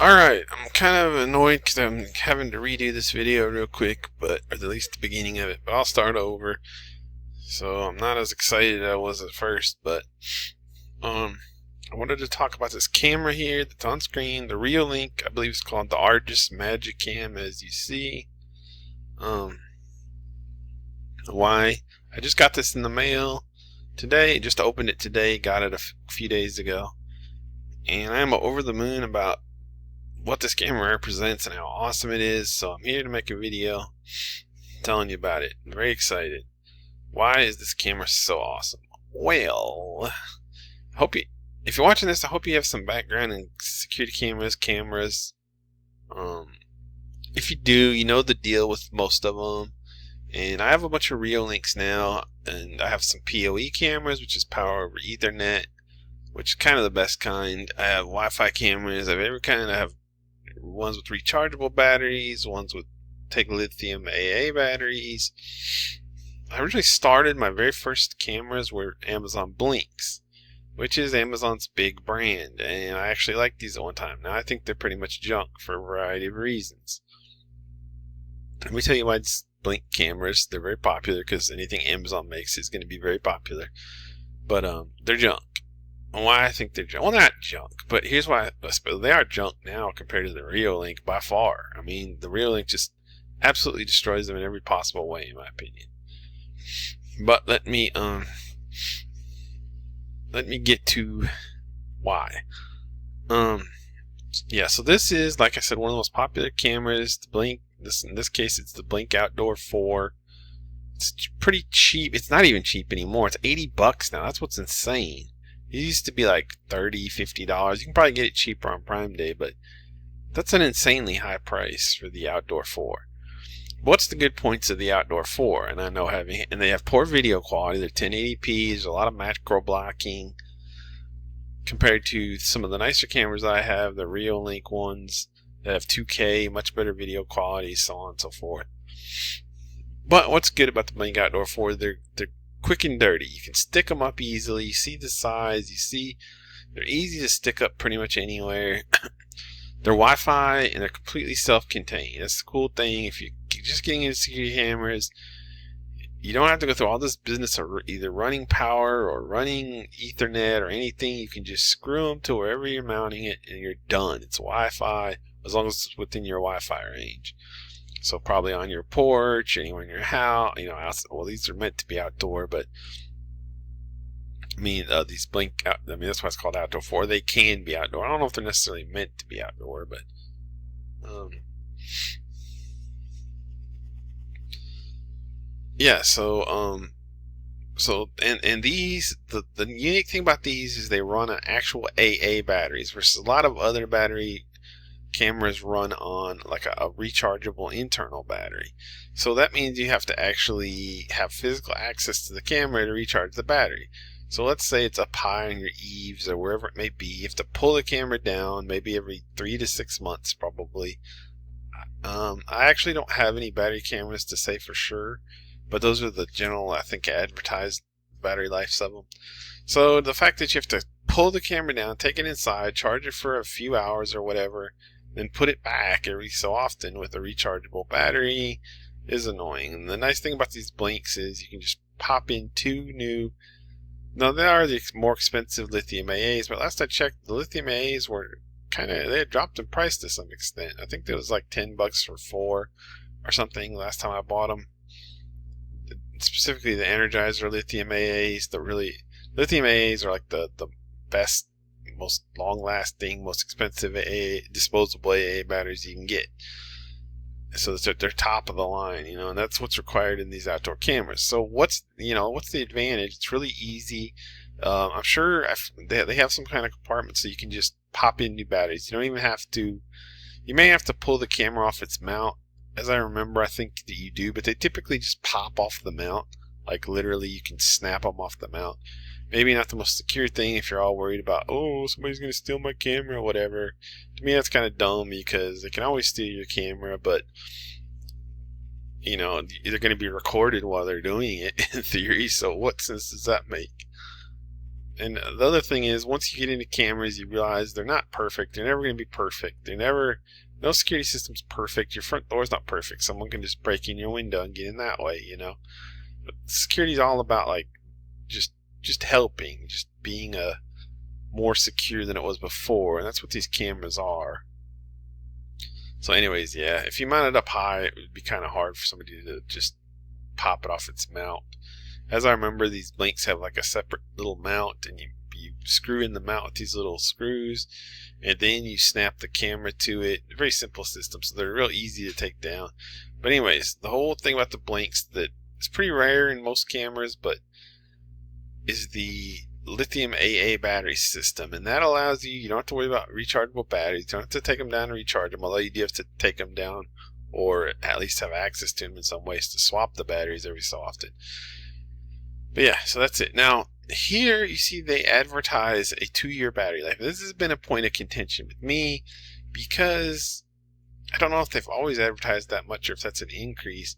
Alright, I'm kind of annoyed because I'm having to redo this video real quick, or at least the beginning of it, but I'll start over. So I'm not as excited as I was at first, but um, I wanted to talk about this camera here that's on screen, the Reolink. I believe it's called the Argus Magicam, as you see. Um, why? I just got this in the mail today, just opened it today, got it a few days ago, and I'm over the moon about what this camera represents and how awesome it is. So I'm here to make a video telling you about it. I'm very excited. Why is this camera so awesome? Well, I hope you, if you're watching this, I hope you have some background in security cameras. Um, if you do, you know the deal with most of them. And I have a bunch of Reolinks now, and I have some PoE cameras, which is power over Ethernet, which is kind of the best kind. I have Wi-Fi cameras. I have every kind. I have ones with rechargeable batteries, ones with take lithium AA batteries. I originally started, my very first cameras were Amazon Blinks, which is Amazon's big brand, and I actually liked these at one time. Now I think they're pretty much junk for a variety of reasons. Let me tell you why it's Blink cameras. They're very popular because anything Amazon makes is going to be very popular. But they're junk. And why I think they're junk? Well, not junk, but here's why they are junk now compared to the Reolink by far. I mean, the Reolink just absolutely destroys them in every possible way, in my opinion. But let me get to why. Yeah, so this is, like I said, one of the most popular cameras. The Blink. In this case, it's the Blink Outdoor 4. It's pretty cheap. It's not even cheap anymore. It's $80 now. That's what's insane. It used to be like $30, $50. You can probably get it cheaper on Prime Day, but that's an insanely high price for the Outdoor 4. What's the good points of the Outdoor 4? And I know they have poor video quality. They're 1080p. There's a lot of macro blocking compared to some of the nicer cameras I have, the Reolink ones that have 2K, much better video quality, so on and so forth. But what's good about the Blink Outdoor 4? They're quick and dirty. You can stick them up easily. You see the size. You see they're easy to stick up pretty much anywhere. They're Wi-Fi and they're completely self-contained. That's the cool thing. If you're just getting into security cameras, you don't have to go through all this business of either running power or running Ethernet or anything. You can just screw them to wherever you're mounting it and you're done. It's Wi-Fi as long as it's within your Wi-Fi range. So probably on your porch, anywhere in your house, well, these are meant to be outdoor, but I mean, these Blink out, I mean, that's why it's called Outdoor 4. They can be outdoor. I don't know if they're necessarily meant to be outdoor, but yeah, and these, the unique thing about these is they run on actual AA batteries versus a lot of other battery cameras run on like a rechargeable internal battery. So that means you have to actually have physical access to the camera to recharge the battery. So let's say it's up high on your eaves or wherever it may be. You have to pull the camera down maybe every 3 to 6 months probably. I actually don't have any battery cameras to say for sure, but those are the general, I think, advertised battery lives of them. So the fact that you have to pull the camera down, take it inside, charge it for a few hours or whatever, then put it back every so often with a rechargeable battery is annoying. And the nice thing about these Blinks is you can just pop in two new. Now they are the more expensive lithium AAs, but last I checked, the lithium AAs were they had dropped in price to some extent. I think there was like $10 for 4 or something last time I bought them. Specifically the Energizer lithium AAs, lithium AAs are like the best, most long-lasting, most expensive disposable AA batteries you can get. So they're top of the line, and that's what's required in these outdoor cameras. So what's the advantage? It's really easy. I'm sure they have some kind of compartment so you can just pop in new batteries. You don't even have to. You may have to pull the camera off its mount. As I remember, I think that you do, but they typically just pop off the mount. Like literally, you can snap them off the mount. Maybe not the most secure thing if you're all worried about, oh, somebody's going to steal my camera or whatever. To me, that's kind of dumb because they can always steal your camera, but, they're going to be recorded while they're doing it in theory, so what sense does that make? And the other thing is, once you get into cameras, you realize they're not perfect. They're never going to be perfect. No security system's perfect. Your front door's not perfect. Someone can just break in your window and get in that way, But security's all about like just helping, just being more secure than it was before, and that's what these cameras are. So anyways, yeah, if you mount it up high, it would be kind of hard for somebody to just pop it off its mount. As I remember, these blinks have like a separate little mount, and you screw in the mount with these little screws, and then you snap the camera to it. Very simple system, so they're real easy to take down. But anyways, the whole thing about the blinks that is pretty rare in most cameras, but is the lithium AA battery system, and that allows you don't have to worry about rechargeable batteries. You don't have to take them down and recharge them, although you do have to take them down or at least have access to them in some ways to swap the batteries every so often. But yeah, so that's it. Now here you see they advertise a 2-year battery life. This has been a point of contention with me because I don't know if they've always advertised that much or if that's an increase,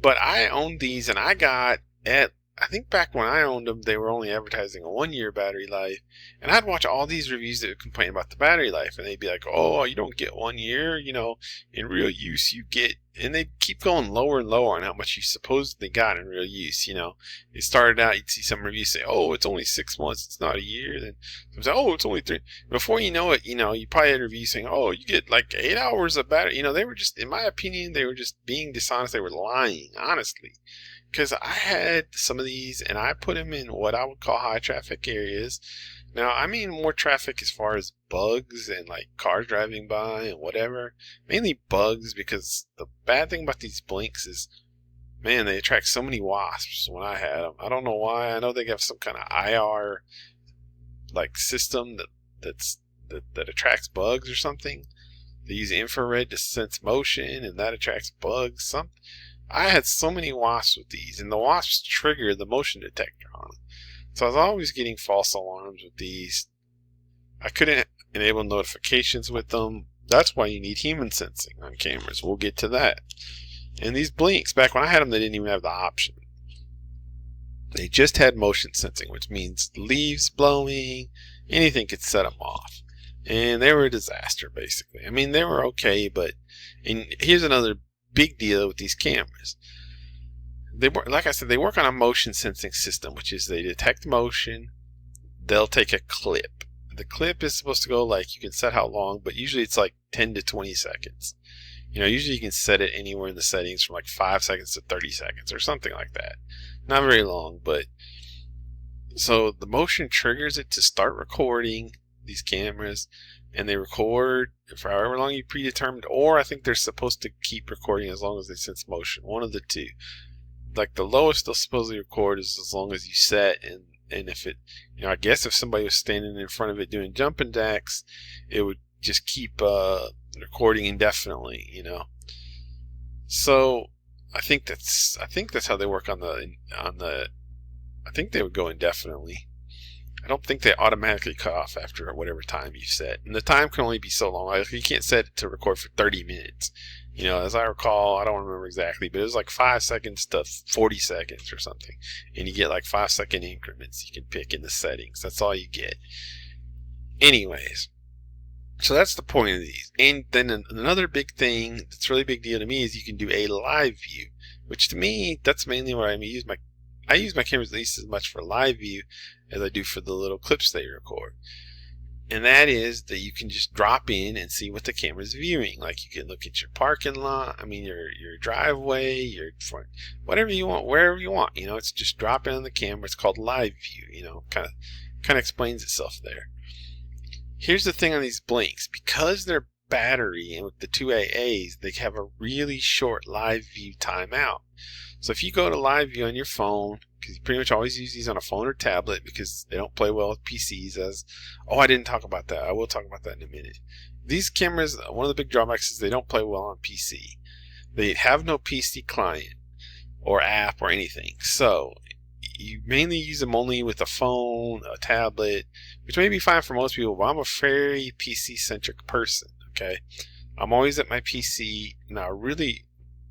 but I own these, and I think back when I owned them, they were only advertising a 1-year battery life, and I'd watch all these reviews that would complain about the battery life, and they'd be like, oh, you don't get 1 year, in real use you get, and they'd keep going lower and lower on how much you supposedly got in real use, It started out, you'd see some reviews say, oh, it's only 6 months, it's not a year, then some say, oh, it's only 3. Before you know it, you probably had reviews saying, oh, you get like 8 hours of battery, they were just, in my opinion, they were just being dishonest, they were lying, honestly. Because I had some of these, and I put them in what I would call high traffic areas. Now, I mean more traffic as far as bugs and like cars driving by and whatever. Mainly bugs, because the bad thing about these blinks is, man, they attract so many wasps when I had them. I don't know why. I know they have some kind of IR like system that attracts bugs or something. They use infrared to sense motion, and that attracts bugs. I had so many wasps with these, and the wasps trigger the motion detector on them. So I was always getting false alarms with these. I couldn't enable notifications with them. That's why you need human sensing on cameras. We'll get to that. And these blinks, back when I had them, they didn't even have the option. They just had motion sensing, which means leaves blowing, anything could set them off. And they were a disaster, basically. I mean, they were okay, and here's another big deal with these cameras. Like I said, they work on a motion sensing system, which is they detect motion, they'll take a clip. The clip is supposed to go like, you can set how long, but usually it's like 10 to 20 seconds. Usually you can set it anywhere in the settings from like 5 seconds to 30 seconds or something like that. Not very long, but so the motion triggers it to start recording these cameras, and they record for however long you predetermined, or I think they're supposed to keep recording as long as they sense motion. One of the two. Like the lowest they'll supposedly record is as long as you set, and if it, I guess if somebody was standing in front of it doing jumping jacks, it would just keep recording indefinitely, So I think that's how they work on the. I think they would go indefinitely. I don't think they automatically cut off after whatever time you set. And the time can only be so long. Like, you can't set it to record for 30 minutes. As I recall, I don't remember exactly, but it was like 5 seconds to 40 seconds or something. And you get like 5-second increments you can pick in the settings. That's all you get. Anyways, so that's the point of these. And then another big thing that's really big deal to me is you can do a live view, which to me, that's mainly where I use my cameras at least as much for live view as I do for the little clips they record. And that is that you can just drop in and see what the camera's viewing. Like, you can look at your parking lot, your driveway, your front, whatever you want, wherever you want. It's just drop in on the camera. It's called live view. Kind of explains itself there. Here's the thing on these blinks. Because they're battery and with the 2 AAs, they have a really short live view timeout. So if you go to live view on your phone, because you pretty much always use these on a phone or tablet because they don't play well with PCs. I didn't talk about that. I will talk about that in a minute. These cameras, one of the big drawbacks is they don't play well on PC. They have no PC client or app or anything. So you mainly use them only with a phone, a tablet, which may be fine for most people, but I'm a very PC-centric person, okay? I'm always at my PC. Now, really,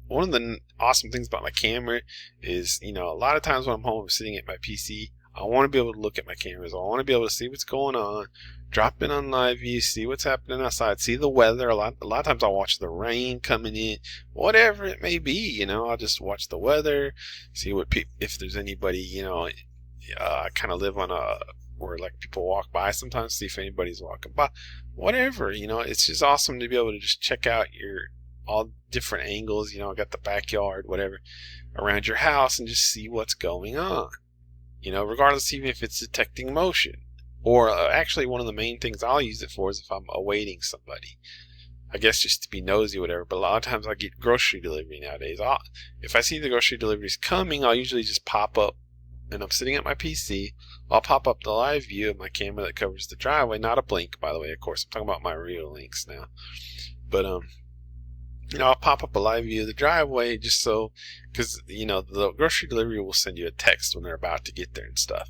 one of the awesome things about my camera is, a lot of times when I'm home, I'm sitting at my PC, I want to be able to look at my cameras. I want to be able to see what's going on, drop in on live view, see what's happening outside, see the weather. A lot of times I'll watch the rain coming in, whatever it may be. I'll just watch the weather, see what if there's anybody. I kind of live on where like people walk by sometimes, see if anybody's walking by, whatever. It's just awesome to be able to just check out all different angles. I got the backyard, whatever, around your house, and just see what's going on. Regardless, even if it's detecting motion. Or actually, one of the main things I'll use it for is if I'm awaiting somebody. I guess just to be nosy or whatever. But a lot of times I get grocery delivery nowadays. If I see the grocery deliveries coming, I'll usually just pop up, and I'm sitting at my PC. I'll pop up the live view of my camera that covers the driveway. Not a blink, by the way, of course. I'm talking about my Reolinks now. But, I'll pop up a live view of the driveway just so, because, the grocery delivery will send you a text when they're about to get there and stuff.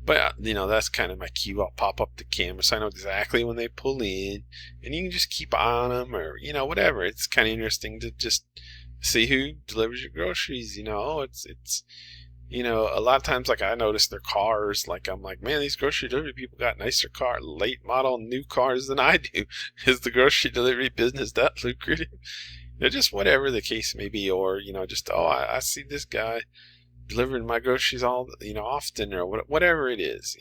But, that's kind of my cue. I'll pop up the camera so I know exactly when they pull in, and you can just keep on them or, whatever. It's kind of interesting to just see who delivers your groceries. It's a lot of times, like, I notice their cars, like, I'm like, man, these grocery delivery people got nicer late model new cars than I do. Is the grocery delivery business that lucrative? Just whatever the case may be, or, just, I see this guy delivering my groceries often, or whatever it is,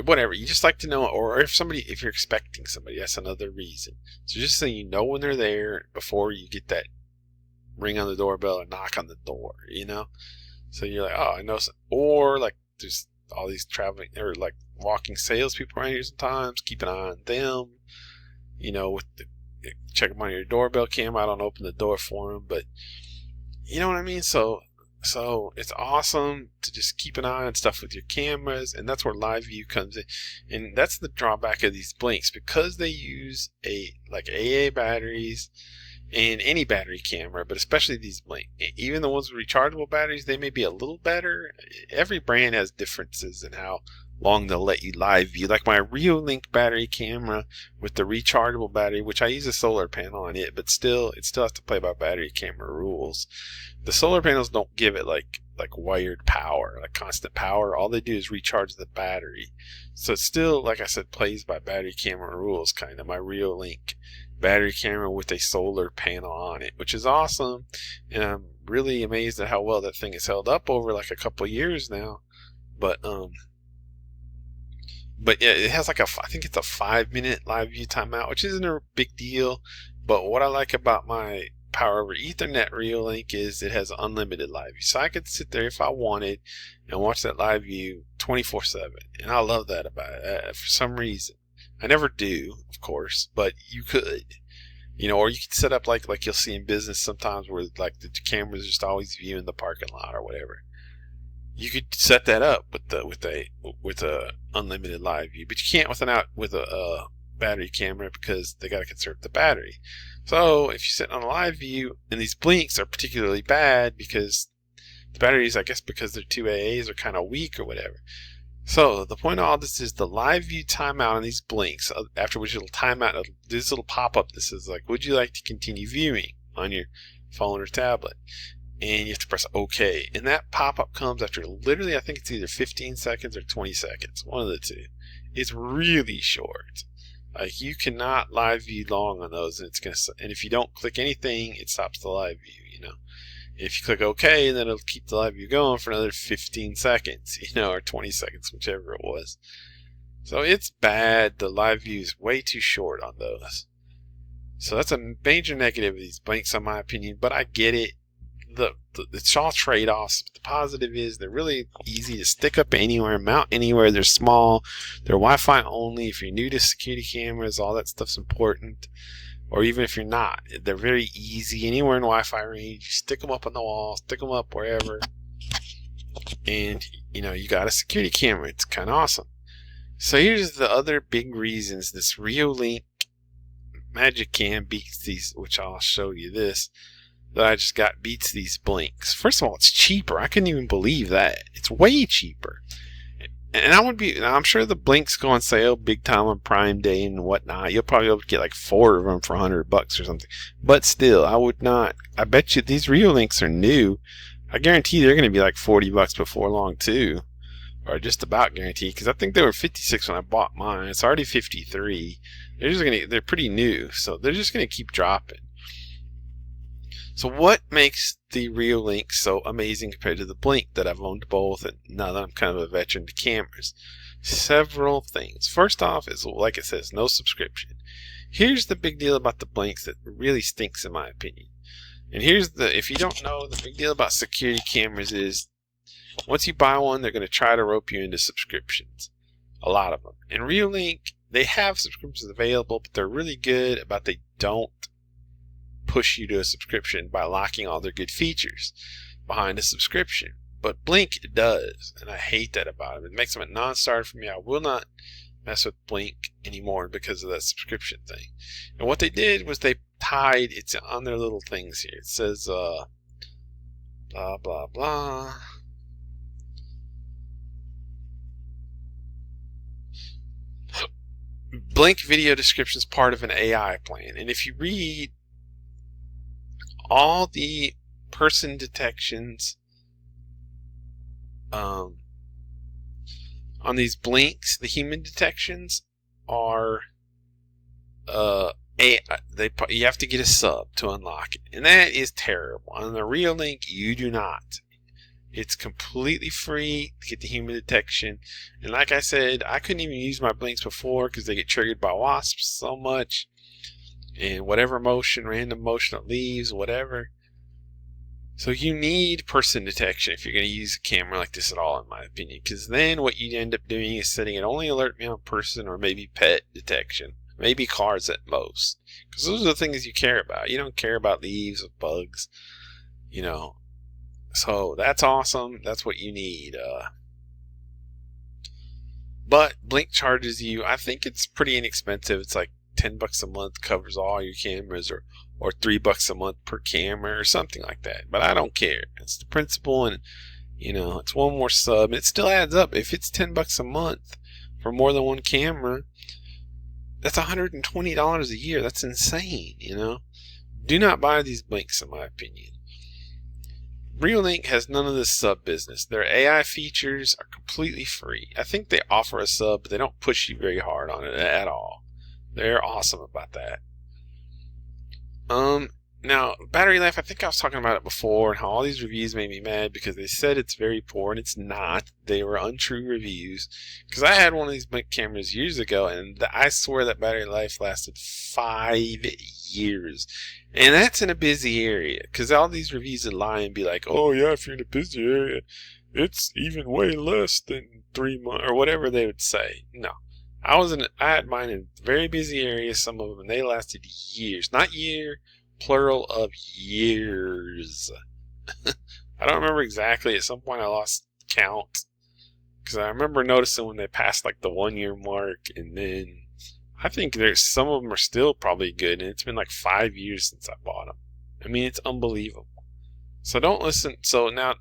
whatever. You just like to know, or if you're expecting somebody, that's another reason. So just so you know when they're there before you get that ring on the doorbell or knock on the door, So you're like, I know. Or like there's all these traveling or like walking salespeople around here sometimes. Keep an eye on them, check them on your doorbell camera. I don't open the door for them, but you know what I mean? So it's awesome to just keep an eye on stuff with your cameras, and that's where live view comes in. And that's the drawback of these blinks, because they use AA batteries and any battery camera, but especially these blink. Even the ones with rechargeable batteries, they may be a little better. Every brand has differences in how long they'll let you live view. Like my Reolink battery camera with the rechargeable battery, which I use a solar panel on it, but it still has to play by battery camera rules. The solar panels don't give it like wired power, like constant power. All they do is recharge the battery. So it still, like I said, plays by battery camera rules, kind of. My Reolink battery camera with a solar panel on it, which is awesome. And I'm really amazed at how well that thing has held up over like a couple of years now. But yeah, it has I think it's a 5-minute live view timeout, which isn't a big deal. But what I like about my Power over Ethernet Reolink is it has unlimited live view. So I could sit there if I wanted and watch that live view 24/7. And I love that about it for some reason. I never do, of course, but you could. Or you could set up like you'll see in business sometimes where like the camera's just always viewing the parking lot or whatever. You could set that up with a unlimited live view, but you can't with a battery camera because they got to conserve the battery. So if you sit on a live view, and these blinks are particularly bad because the batteries, I guess because they're 2 AAs, are kind of weak or whatever. So the point of all this is the live view timeout on these blinks, after which it'll time out. This little pop-up that says like, would you like to continue viewing on your phone or tablet? And you have to press OK. And that pop-up comes after literally, I think it's either 15 seconds or 20 seconds. One of the two. It's really short. Like, you cannot live view long on those, and if you don't click anything, it stops the live view, If you click OK, then it'll keep the live view going for another 15 seconds, or 20 seconds, whichever it was. So it's bad. The live view is way too short on those. So that's a major negative of these blinks, in my opinion, but I get it. It's all trade-offs. The positive is they're really easy to stick up anywhere, mount anywhere. They're small. They're Wi-Fi only. If you're new to security cameras, all that stuff's important. Or even if you're not, they're very easy. Anywhere in Wi-Fi range, you stick them up on the wall, stick them up wherever, and you got a security camera. It's kind of awesome. So here's the other big reasons this Reolink Magicam beats these, which I'll show you this. That I just got beats these blinks. First of all, it's cheaper. I couldn't even believe that. It's way cheaper. And I'm sure the blinks go on sale big time on Prime Day and whatnot. You'll probably be able to get like 4 of them for $100 or something. But still, I bet you these Reolinks are new. I guarantee they're going to be like $40 before long too. or just about guaranteed, because I think they were 56 when I bought mine. It's already 53. They're pretty new, so they're just gonna keep dropping. So what makes the Reolink so amazing compared to the Blink that I've owned both, and now that I'm kind of a veteran to cameras? Several things. First off is, like it says, no subscription. Here's the big deal about the Blinks that really stinks in my opinion. And if you don't know, the big deal about security cameras is once you buy one, they're going to try to rope you into subscriptions. A lot of them. And Reolink, they have subscriptions available, but they're really good about they don't push you to a subscription by locking all their good features behind a subscription. But Blink does, and I hate that about them. It makes them a non-starter for me. I will not mess with Blink anymore because of that subscription thing. And what they did was they tied, it's on their little things here. It says, blah, blah, blah. Blink video description is part of an AI plan. And if you read all the person detections on these Blinks, the human detections are you have to get a sub to unlock it, and that is terrible. On the Reolink, you do not. It's completely free to get the human detection, and like I said, I couldn't even use my Blinks before because they get triggered by wasps so much, and whatever motion, random motion it leaves, whatever. So you need person detection if you're going to use a camera like this at all, in my opinion, because then what you end up doing is setting it only alert me on person or maybe pet detection, maybe cars at most, because those are the things you care about. You don't care about leaves or bugs, you know. So that's awesome. That's what you need. But Blink charges you, I think it's pretty inexpensive. It's like $10 a month, covers all your cameras, or $3 a month per camera or something like that. But I don't care. It's the principle, and you know, it's one more sub, and it still adds up. If it's $10 a month for more than one camera, that's $120 a year. That's insane, you know. Do not buy these Blinks, in my opinion. Reolink has none of this sub business. Their AI features are completely free. I think they offer a sub, but they don't push you very hard on it at all. They're awesome about that. Now, battery life, I think I was talking about it before, and how all these reviews made me mad because they said it's very poor, and it's not. They were untrue reviews. Because I had one of these Blink cameras years ago, and I swear that battery life lasted 5 years. And that's in a busy area, because all these reviews would lie and be like, oh yeah, if you're in a busy area, it's even way less than 3 months, or whatever they would say. No. I had mine in very busy areas, some of them, and they lasted years. Not year, plural of years. I don't remember exactly. At some point I lost count, because I remember noticing when they passed like the 1 year mark, and then I think there's some of them are still probably good, and it's been like 5 years since I bought them. I mean, it's unbelievable. So don't listen. So now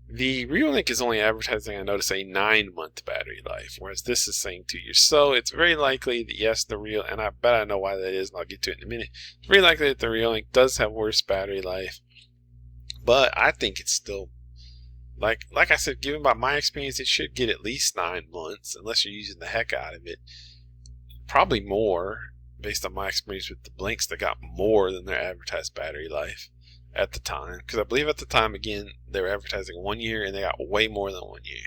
the Reolink is only advertising, I notice, a 9-month battery life, whereas this is saying 2 years. So it's very likely that, yes, and I bet I know why that is, and I'll get to it in a minute. It's very likely that the Reolink does have worse battery life, but I think it's still, like I said, given by my experience, it should get at least 9 months, unless you're using the heck out of it. Probably more, based on my experience with the Blinks that got more than their advertised battery life at the time, because I believe at the time, again, they were advertising 1 year, and they got way more than 1 year.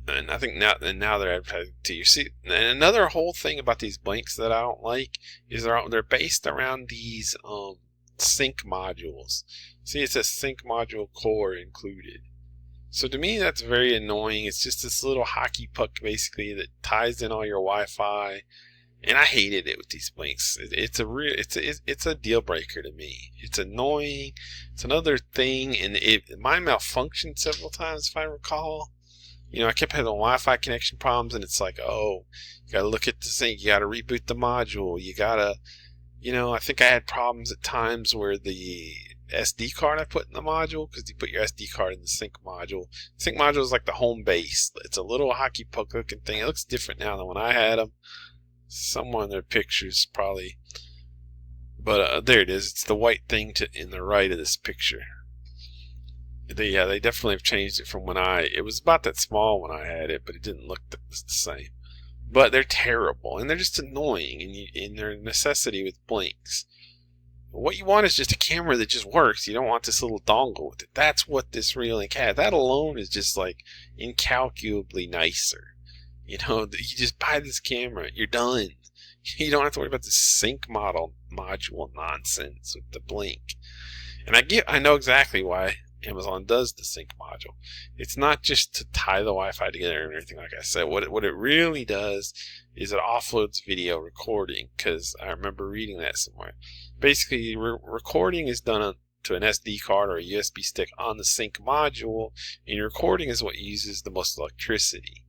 And I think now they're advertising 2 years. See, and another whole thing about these Blinks that I don't like is they're based around these sync modules. See, it says sync module core included. So to me, that's very annoying. It's just this little hockey puck, basically, that ties in all your Wi-Fi. And I hated it with these Blinks. It's a deal breaker to me. It's annoying. It's another thing, and mine malfunctioned several times, if I recall. You know, I kept having Wi-Fi connection problems, and it's like, oh, you gotta look at the sync. You gotta reboot the module. You gotta, you know, I think I had problems at times where the SD card I put in the module, because you put your SD card in the sync module. Sync module is like the home base. It's a little hockey puck looking thing. It looks different now than when I had them. Somewhere in their pictures probably, but there it is. It's the white thing in the right of this picture. They definitely have changed it from when it was about that small when I had it, but it didn't look the same. But they're terrible, and they're just annoying, and they're a necessity with blinks. What you want is just a camera that just works. You don't want this little dongle with it. That's what this Reolink has. That alone is just like incalculably nicer. You just buy this camera, you're done. You don't have to worry about this sync module nonsense with the blink. And I know exactly why Amazon does the sync module. It's not just to tie the Wi-Fi together and everything, like I said. What it really does is it offloads video recording, because I remember reading that somewhere. Basically, recording is done to an SD card or a USB stick on the sync module, and recording is what uses the most electricity.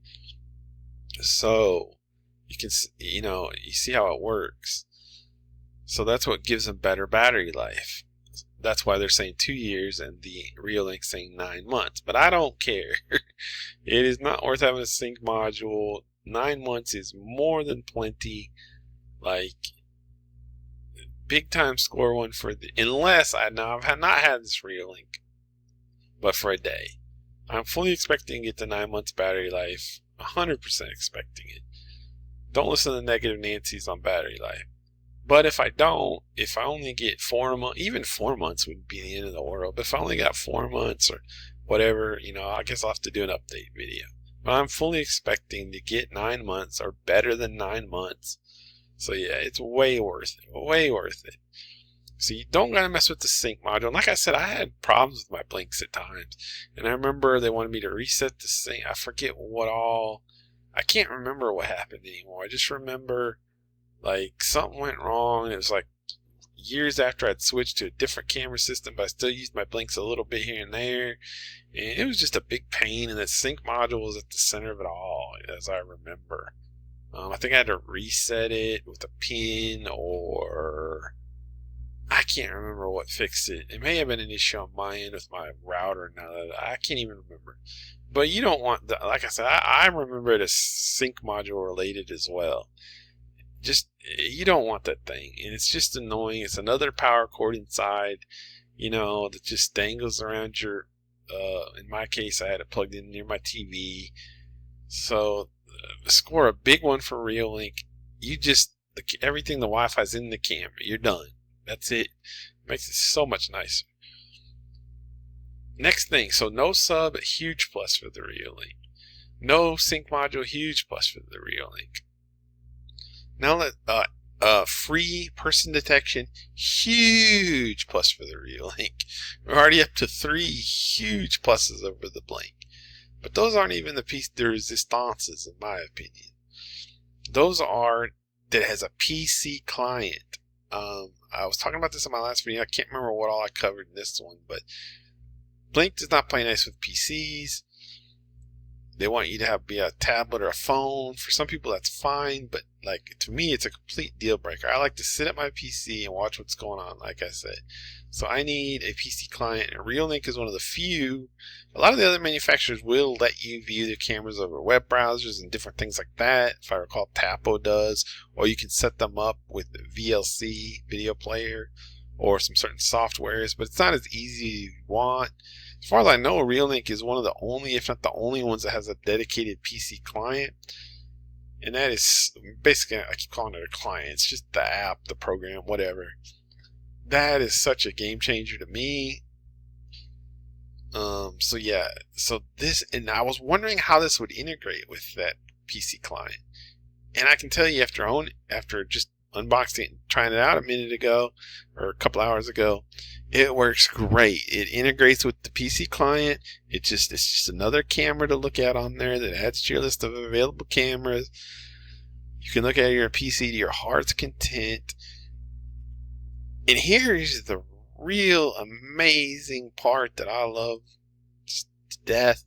So you can, you see how it works. So that's what gives them better battery life. That's why they're saying 2 years and the Reolink saying 9 months. But I don't care. It is not worth having a sync module. 9 months is more than plenty. Like, big time score one for unless I've not had this Reolink, but for a day. I'm fully expecting to get the 9 months battery life. 100% expecting it. Don't listen to negative Nancy's on battery life. But if I only get 4 months, even 4 months wouldn't be the end of the world. But if I only got 4 months or whatever, I guess I'll have to do an update video. But I'm fully expecting to get 9 months or better than 9 months. So yeah, it's way worth it. Way worth it. So you don't gotta mess with the sync module. And like I said, I had problems with my blinks at times. And I remember they wanted me to reset the sync. I forget what all. I can't remember what happened anymore. I just remember like something went wrong. It was like years after I'd switched to a different camera system, but I still used my blinks a little bit here and there. And it was just a big pain, and the sync module was at the center of it all, as I remember. I think I had to reset it with a pin, or I can't remember what fixed it. It may have been an issue on my end with my router now. I can't even remember. But you don't want that. Like I said, I remember it as sync module related as well. You don't want that thing, and it's just annoying. It's another power cord inside, that just dangles around your, in my case, I had it plugged in near my TV. So, score a big one for Reolink. Everything, the Wi-Fi's in the camera. You're done. That's it. Makes it so much nicer. Next thing, so no sub, huge plus for the Reolink. No sync module, huge plus for the Reolink. Now free person detection, huge plus for the Reolink. We're already up to 3 huge pluses over the blink. But those aren't even the piece de resistances, in my opinion. Those are that it has a PC client. I was talking about this in my last video. I can't remember what all I covered in this one, but Blink does not play nice with PCs. They want you to be a tablet or a phone. For some people, that's fine, but to me, it's a complete deal breaker. I like to sit at my PC and watch what's going on, like I said. So I need a PC client, and Reolink is one of the few. A lot of the other manufacturers will let you view their cameras over web browsers and different things like that. If I recall, Tapo does, or you can set them up with the VLC video player or some certain softwares, but it's not as easy as you want. As far as I know, Reolink is one of the only, if not the only ones that has a dedicated PC client. And that is basically, I keep calling it a client. It's just the app, the program, whatever. That is such a game changer to me. So yeah, and I was wondering how this would integrate with that PC client. And I can tell you after just unboxing it and trying it out a minute ago, or a couple hours ago, it works great. It integrates with the PC client. It's just another camera to look at on there that adds to your list of available cameras. You can look at your PC to your heart's content. And here's the real amazing part that I love just to death,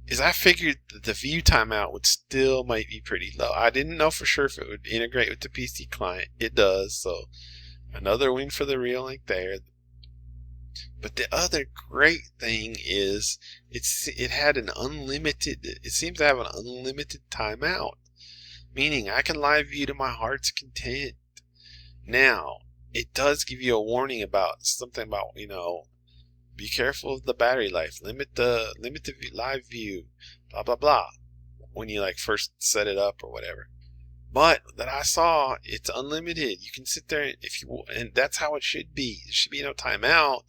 is I figured that the view timeout might be pretty low. I didn't know for sure if it would integrate with the PC client. It does, so another win for the Reolink there. But the other great thing is it seems to have an unlimited timeout, meaning I can live view to my heart's content. Now, it does give you a warning about something about, Be careful of the battery life. Limit the live view. Blah blah blah. When you like first set it up or whatever. But that I saw, it's unlimited. You can sit there if you, and that's how it should be. There should be no timeout.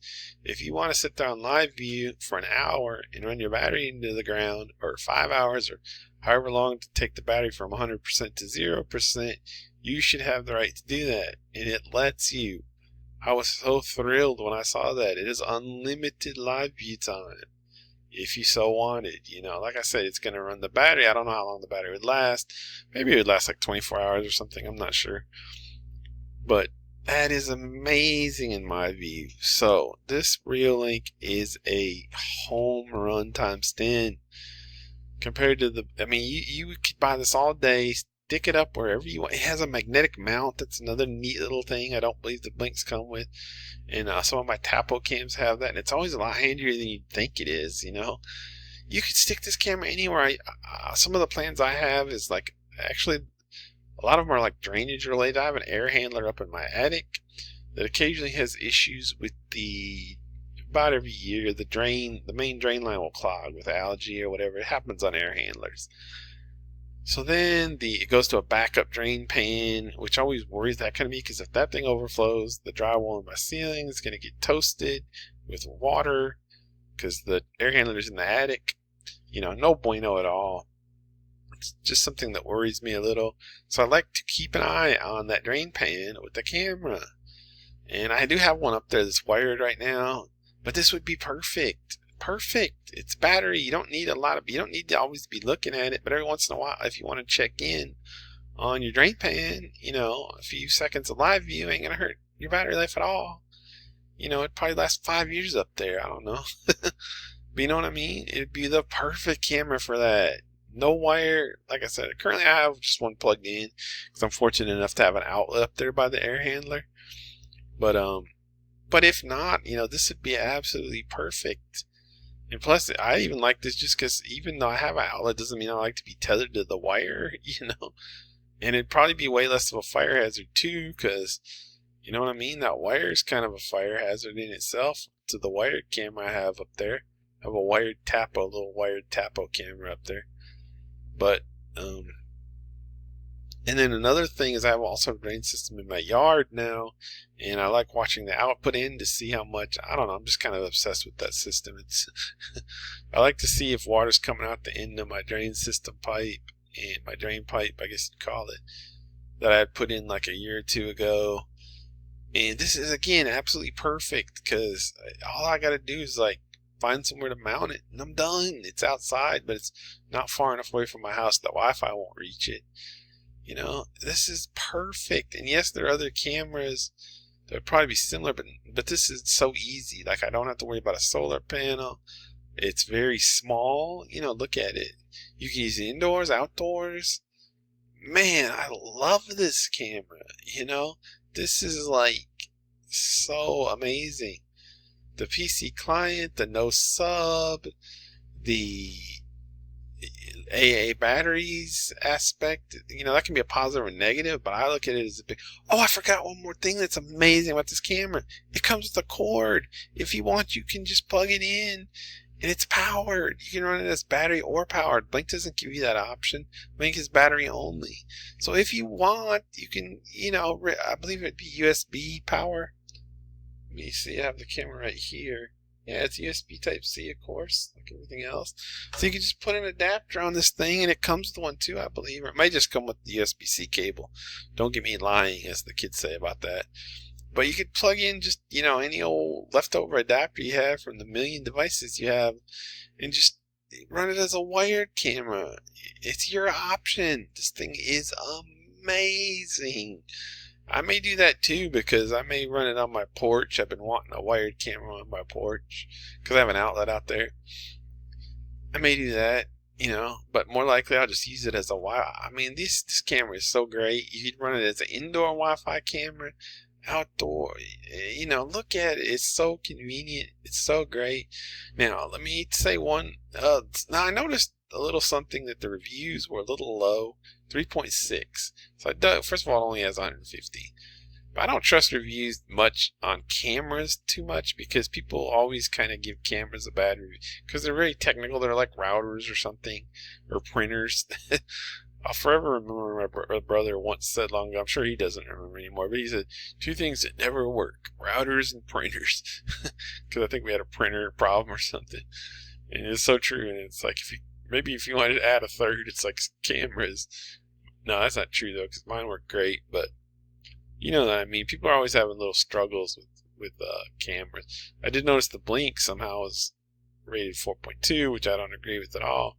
If you want to sit there on live view for an hour and run your battery into the ground, or 5 hours, or however long to take the battery from 100% to 0%, you should have the right to do that. And it lets you. I was so thrilled when I saw that. It is unlimited live view time. If you so wanted, like I said, it's going to run the battery. I don't know how long the battery would last. Maybe it would last like 24 hours or something. I'm not sure. But that is amazing in my view. So this Reolink is a home run times 10 compared to you could buy this all day, stick it up wherever you want. It has a magnetic mount. That's another neat little thing I don't believe the Blinks come with. And some of my Tapo cams have that, and it's always a lot handier than you'd think it is. You could stick this camera anywhere. Some of the plans I have is like, actually, a lot of them are like drainage related. I have an air handler up in my attic that occasionally has issues with about every year, the main drain line will clog with algae or whatever. It happens on air handlers. So then it goes to a backup drain pan, which always worries that kind of me, because if that thing overflows, the drywall in my ceiling is going to get toasted with water, because the air handler is in the attic. No bueno at all. It's just something that worries me a little. So I like to keep an eye on that drain pan with the camera. And I do have one up there that's wired right now, but this would be perfect. It's battery. You don't need to always be looking at it, but every once in a while, if you want to check in on your drain pan, a few seconds of live view ain't gonna hurt your battery life at all. It'd probably last 5 years up there. I don't know. But you know what I mean? It'd be the perfect camera for that. No wire. Like I said, currently I have just one plugged in because I'm fortunate enough to have an outlet up there by the air handler. But if not, this would be absolutely perfect. And plus, I even like this just because even though I have an outlet, doesn't mean I like to be tethered to the wire, And it'd probably be way less of a fire hazard too, because, you know what I mean? That wire is kind of a fire hazard in itself. To the wired camera I have up there. I have a little wired Tapo camera up there. But, and then another thing is I have also a drain system in my yard now, and I like watching the output in to see how much, I don't know, I'm just kind of obsessed with that system. I like to see if water's coming out the end of my drain system pipe, and my drain pipe, I guess you'd call it, that I had put in like a year or two ago. And this is, again, absolutely perfect, because all I got to do is like find somewhere to mount it, and I'm done. It's outside, but it's not far enough away from my house that Wi-Fi won't reach it. This is perfect. And yes, there are other cameras that would probably be similar, but this is so easy. Like, I don't have to worry about a solar panel. It's very small. Look at it. You can use it indoors, outdoors. Man, I love this camera. This is like so amazing. The PC client, the no sub, the AA batteries aspect, that can be a positive or negative, but I look at it as a big. Oh, I forgot one more thing that's amazing about this camera. It comes with a cord. If you want, you can just plug it in, and it's powered. You can run it as battery or powered. Blink doesn't give you that option. Blink is battery only. So if you want, you can, I believe it'd be USB power. Let me see. I have the camera right here. Yeah, it's USB Type-C, of course, like everything else. So you can just put an adapter on this thing, and it comes with one too, I believe. Or it might just come with the USB-C cable. Don't get me lying, as the kids say about that. But you could plug in just, any old leftover adapter you have from the million devices you have, and just run it as a wired camera. It's your option. This thing is amazing. I may do that too, because I may run it on my porch. I've been wanting a wired camera on my porch because I have an outlet out there. I may do that, but more likely I'll just use it as a Wi-Fi. This camera is so great. You could run it as an indoor Wi-Fi camera, outdoor. Look at it. It's so convenient. It's so great. Now, let me say one. Now, I noticed a little something that the reviews were a little low. 3.6. So first of all, it only has 150. But I don't trust reviews much on cameras too much, because people always kind of give cameras a bad review because they're very technical. They're like routers or something, or printers. I'll forever remember my brother once said long ago, I'm sure he doesn't remember anymore, but he said, two things that never work: routers and printers. Because I think we had a printer problem or something. And it's so true. And it's like, maybe if you wanted to add a third, it's like cameras. No, that's not true though, because mine work great. But you know what I mean. People are always having little struggles with cameras. I did notice the blink somehow was rated 4.2, which I don't agree with at all.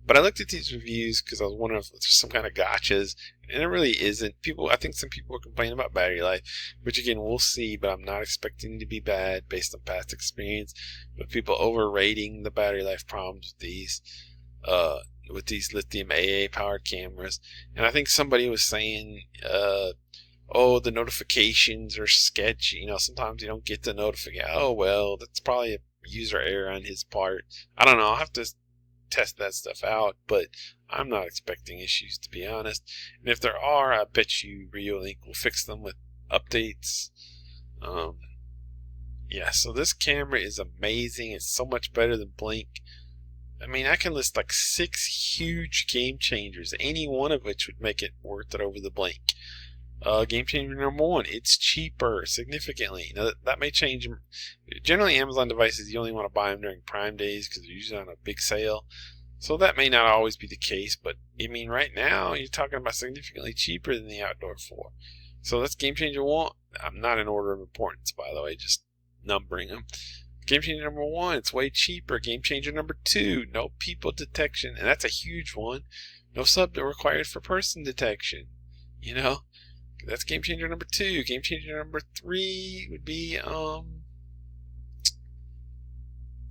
But I looked at these reviews because I was wondering if there's some kind of gotchas, and it really isn't. I think some people are complaining about battery life, which again we'll see. But I'm not expecting it to be bad based on past experience. But people overrating the battery life problems with these lithium AA powered cameras, and I think somebody was saying, oh, the notifications are sketchy. You know, sometimes you don't get the notification. Oh well, that's probably a user error on his part. I don't know. I'll have to test that stuff out, but I'm not expecting issues, to be honest. And if there are, I bet you Reolink will fix them with updates. Yeah, so this camera is amazing. It's so much better than Blink. I mean, I can list like 6 huge game changers, any one of which would make it worth it over the Blink. Game changer number 1, it's cheaper significantly. Now that may change. Generally, Amazon devices, you only want to buy them during Prime days because they're usually on a big sale. So that may not always be the case, but I mean, right now you're talking about significantly cheaper than the Outdoor 4. So that's game changer 1. I'm not in order of importance, by the way, just numbering them. Game changer number 1, it's way cheaper. Game changer number 2, no people detection, and that's a huge one. No sub required for person detection. You know. That's game changer number 2. Game changer number 3 would be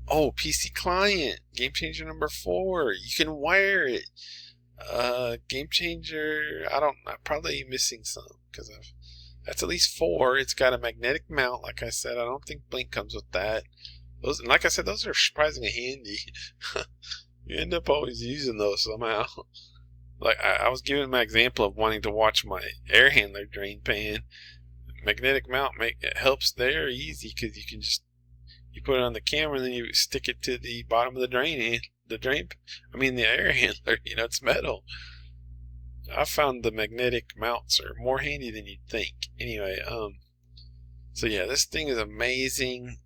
PC client. Game changer number 4, you can wire it. Game changer, I'm probably missing some because that's at least 4. It's got a magnetic mount, like I said. I don't think Blink comes with that. Those, and like I said, those are surprisingly handy. You end up always using those somehow. Like I was giving my example of wanting to watch my air handler drain pan. Magnetic mount it helps there easy because you put it on the camera and then you stick it to the bottom of the the air handler. You know, it's metal. I found the magnetic mounts are more handy than you'd think. Anyway, so yeah, this thing is amazing.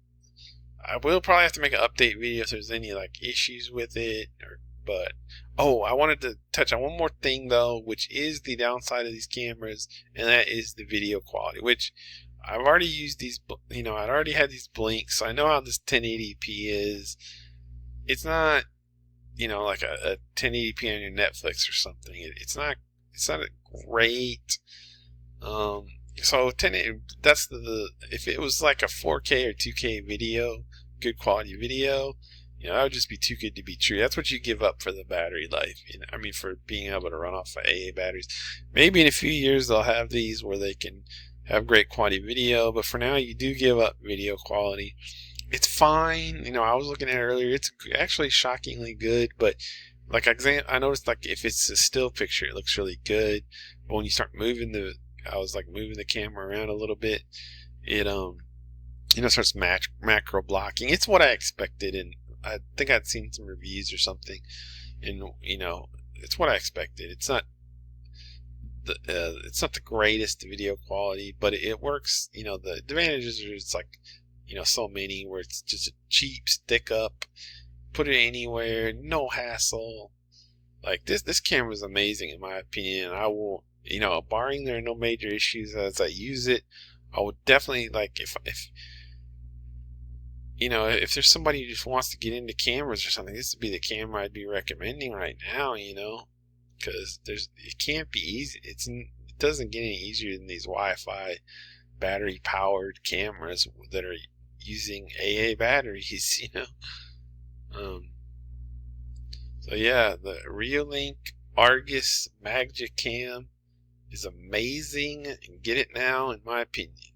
I will probably have to make an update video if there's any like issues with it, but I wanted to touch on one more thing though, which is the downside of these cameras, and that is the video quality. Which I've already used these. You know, I'd already had these blinks, so I know how this 1080p is. It's not, you know, like a 1080p on your Netflix or something. It's not great. So that's if it was like a 4K or 2K video, good quality video, you know, that would just be too good to be true. That's what you give up for the battery life. You know, I mean, for being able to run off of AA batteries. Maybe in a few years they'll have these where they can have great quality video, but for now you do give up video quality. It's fine. You know, I was looking at it earlier. It's actually shockingly good, but like I noticed, like if it's a still picture, it looks really good. But when you start moving I was like moving the camera around a little bit, it starts macro blocking. It's what I expected, and I think I'd seen some reviews or something, and you know, it's what I expected. It's not the greatest video quality, but it works. You know, the advantages are it's like, you know, so many where it's just a cheap stick up, put it anywhere, no hassle. Like this camera is amazing in my opinion. I will, you know, barring there are no major issues as I use it, I would definitely, like, if you know, if there's somebody who just wants to get into cameras or something, this would be the camera I'd be recommending right now, you know, because it can't be easy. It doesn't get any easier than these Wi-Fi battery powered cameras that are using AA batteries, you know. So yeah, the Reolink Argus Magicam is amazing. Get it now, in my opinion.